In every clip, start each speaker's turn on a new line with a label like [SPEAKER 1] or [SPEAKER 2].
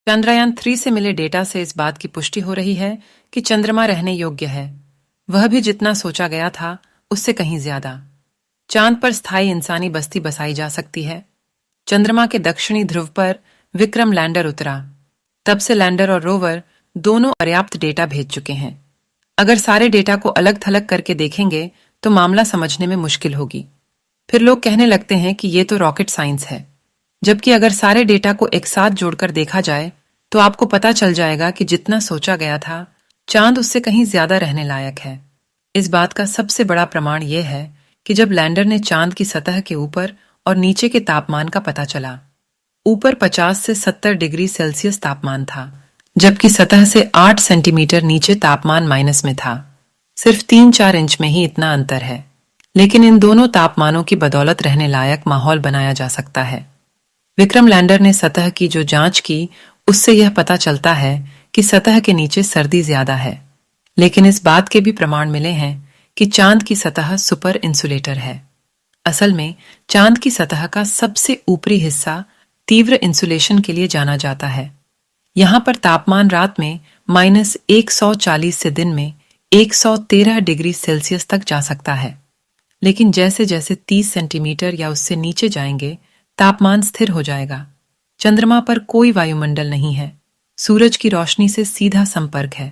[SPEAKER 1] चंद्रयान 3 से मिले डेटा से इस बात की पुष्टि हो रही है कि चंद्रमा रहने योग्य है। वह भी जितना सोचा गया था उससे कहीं ज्यादा। चांद पर स्थायी इंसानी बस्ती बसाई जा सकती है। चंद्रमा के दक्षिणी ध्रुव पर विक्रम लैंडर उतरा। तब से लैंडर और रोवर दोनों पर्याप्त डेटा भेज चुके हैं। अगर सारे डेटा को अलग थलग करके देखेंगे तो मामला समझने में मुश्किल होगी। फिर लोग कहने लगते हैं कि ये तो रॉकेट साइंस है। जबकि अगर सारे डेटा को एक साथ जोड़कर देखा जाए तो आपको पता चल जाएगा कि जितना सोचा गया था चांद उससे कहीं ज्यादा रहने लायक है। इस बात का सबसे बड़ा प्रमाण यह है कि जब लैंडर ने चांद की सतह के ऊपर और नीचे के तापमान का पता चला, ऊपर 50 से 70 डिग्री सेल्सियस तापमान था, जबकि सतह से 8 सेंटीमीटर नीचे तापमान माइनस में था। सिर्फ 3-4 इंच में ही इतना अंतर है, लेकिन इन दोनों तापमानों की बदौलत रहने लायक माहौल बनाया जा सकता है। विक्रम लैंडर ने सतह की जो जांच की उससे यह पता चलता है कि सतह के नीचे सर्दी ज्यादा है, लेकिन इस बात के भी प्रमाण मिले हैं कि चांद की सतह सुपर इंसुलेटर है। असल में चांद की सतह का सबसे ऊपरी हिस्सा तीव्र इंसुलेशन के लिए जाना जाता है। यहां पर तापमान रात में -140 से दिन में 113 डिग्री सेल्सियस तक जा सकता है। लेकिन जैसे जैसे 30 सेंटीमीटर या उससे नीचे जाएंगे तापमान स्थिर हो जाएगा। चंद्रमा पर कोई वायुमंडल नहीं है। सूरज की रोशनी से सीधा संपर्क है।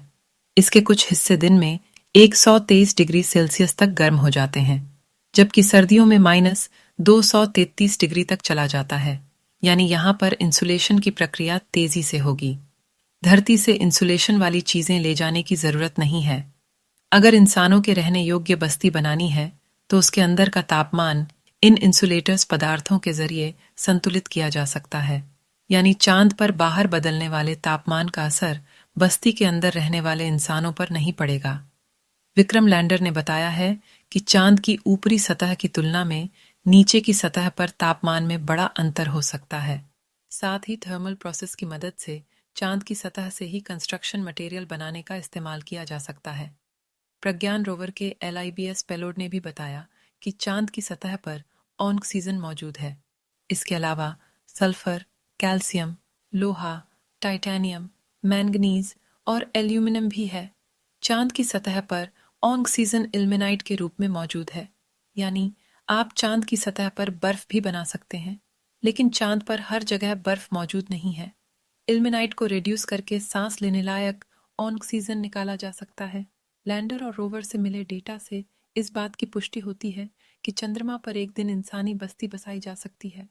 [SPEAKER 1] इसके कुछ हिस्से दिन में 123 डिग्री सेल्सियस तक गर्म हो जाते हैं, जबकि सर्दियों में -233 डिग्री तक चला जाता है। यानी यहां पर इंसुलेशन की प्रक्रिया तेजी से होगी। धरती से इंसुलेशन वाली चीजें ले जाने की जरूरत नहीं है। अगर इंसानों के रहने योग्य बस्ती बनानी है तो उसके अंदर का तापमान इन इंसुलेटर्स पदार्थों के जरिए संतुलित किया जा सकता है। यानी चांद पर बाहर बदलने वाले तापमान का असर बस्ती के अंदर रहने वाले इंसानों पर नहीं पड़ेगा। विक्रम लैंडर ने बताया है कि चांद की ऊपरी सतह की तुलना में नीचे की सतह पर तापमान में बड़ा अंतर हो सकता है। साथ ही थर्मल प्रोसेस की मदद से चांद की सतह से ही कंस्ट्रक्शन मटेरियल बनाने का इस्तेमाल किया जा सकता है। प्रज्ञान रोवर के LIBS पेलोड ने भी बताया कि चांद की सतह पर ऑक्सीजन मौजूद है। इसके अलावा सल्फर, कैल्शियम, लोहा, टाइटेनियम, मैंगनीज और एल्यूमिनियम भी है। चांद की सतह पर ऑक्सीजन इल्मेनाइट के रूप में मौजूद है। यानी आप चांद की सतह पर बर्फ भी बना सकते हैं, लेकिन चांद पर हर जगह बर्फ मौजूद नहीं है। इल्मेनाइट को रिड्यूस करके सांस लेने लायक ऑक्सीजन निकाला जा सकता है। लैंडर और रोवर से मिले डेटा से इस बात की पुष्टि होती है कि चंद्रमा पर एक दिन इंसानी बस्ती बसाई जा सकती है।